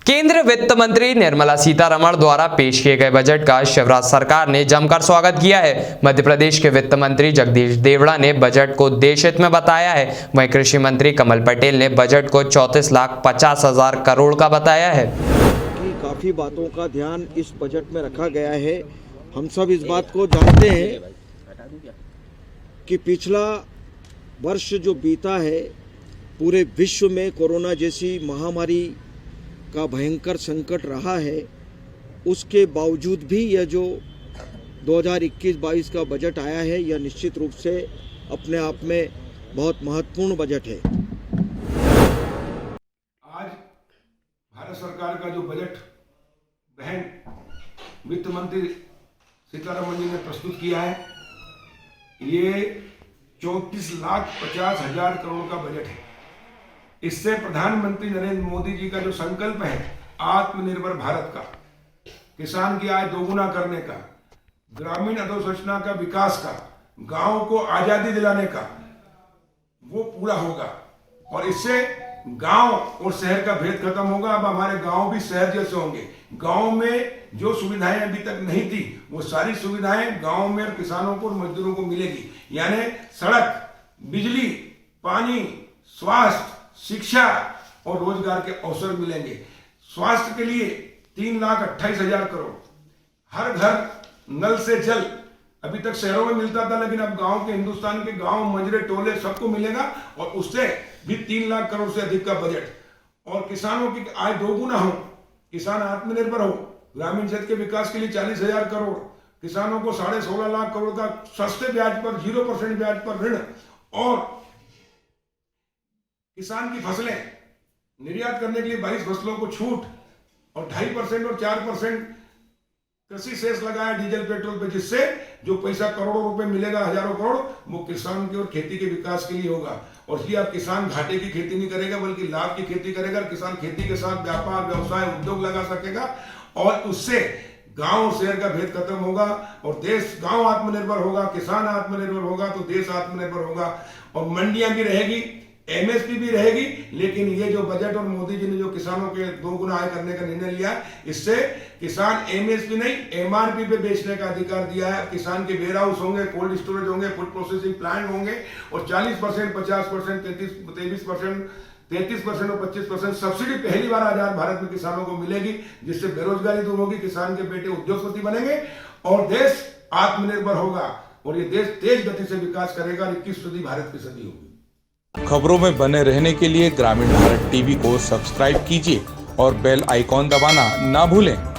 केंद्रीय वित्त मंत्री निर्मला सीतारमण द्वारा पेश किए गए बजट का शिवराज सरकार ने जमकर स्वागत किया है। मध्य प्रदेश के वित्त मंत्री जगदीश देवड़ा ने बजट को देश हित में बताया है। वहीं कृषि मंत्री कमल पटेल ने बजट को 34,50,000 करोड़ का बताया है। काफ़ी बातों का ध्यान इस बजट में रखा गया है। हम सब इस बात को जानते हैं कि पिछला वर्ष जो बीता है, पूरे विश्व में कोरोना जैसी महामारी का भयंकर संकट रहा है। उसके बावजूद भी यह जो 2021-22 का बजट आया है, यह निश्चित रूप से अपने आप में बहुत महत्वपूर्ण बजट है। आज भारत सरकार का जो बजट बहन वित्त मंत्री सीतारमण जी ने प्रस्तुत किया है, ये 34,50,000 करोड़ का बजट है। इससे प्रधानमंत्री नरेंद्र मोदी जी का जो संकल्प है आत्मनिर्भर भारत का, किसान की आय दोगुना करने का, ग्रामीण अधोसंरचना का विकास का, गांव को आजादी दिलाने का, वो पूरा होगा। और इससे गांव और शहर का भेद खत्म होगा। अब हमारे गांव भी शहर जैसे होंगे। गांव में जो सुविधाएं अभी तक नहीं थी, वो सारी सुविधाएं गांव में किसानों को और मजदूरों को मिलेगी। यानी सड़क, बिजली, पानी, स्वास्थ्य, शिक्षा और रोजगार के अवसर मिलेंगे। स्वास्थ्य के लिए 3,28,000 करोड़, हर घर नल से जल। अभी तक शहरों में मिलता था, लेकिन अब गांव के, हिंदुस्तान के गांव, मजरे, टोले सबको मिलेगा। और उससे भी 3 लाख करोड़ से अधिक का बजट। और किसानों की आय दोगुना हो, किसान आत्मनिर्भर हो। ग्रामीण क्षेत्र के विकास के लिए 40,000 करोड़, किसानों को 16.5 लाख करोड़ का सस्ते ब्याज पर 0% ब्याज पर ऋण, और किसान की फसलें निर्यात करने के लिए 22 फसलों को छूट, और 2.5% और 4% कृषि सेस लगाया डीजल पेट्रोल पे, जिससे जो पैसा करोड़ों रुपए मिलेगा, हजारों करोड़, वो किसान की और खेती के विकास के लिए होगा। और ये अब किसान घाटे की खेती नहीं करेगा, बल्कि लाभ की खेती करेगा। किसान खेती के साथ व्यापार, व्यवसाय, उद्योग लगा सकेगा, और उससे गांव और शहर का भेद खत्म होगा। और देश, गांव आत्मनिर्भर होगा, किसान आत्मनिर्भर होगा, तो देश आत्मनिर्भर होगा। और मंडियां भी रहेगी, एमएसपी भी रहेगी। लेकिन ये जो बजट और मोदी जी ने जो किसानों के दोगुना आय करने का निर्णय लिया, इससे किसान एमएसपी नहीं, एमआरपी पे बेचने का अधिकार दिया है। किसान के वेयर हाउस होंगे, कोल्ड स्टोरेज होंगे, फूड प्रोसेसिंग प्लांट होंगे, और 40%, 50%, 33% और 25% सब्सिडी पहली बार आज भारत में किसानों को मिलेगी, जिससे बेरोजगारी दूर होगी, किसान के बेटे उद्योगपति बनेंगे और देश आत्मनिर्भर होगा। और ये देश तेज गति से विकास करेगा। 21वीं सदी भारत की सदी होगी। खबरों में बने रहने के लिए ग्रामीण भारत टीवी को सब्सक्राइब कीजिए और बेल आइकॉन दबाना ना भूलें।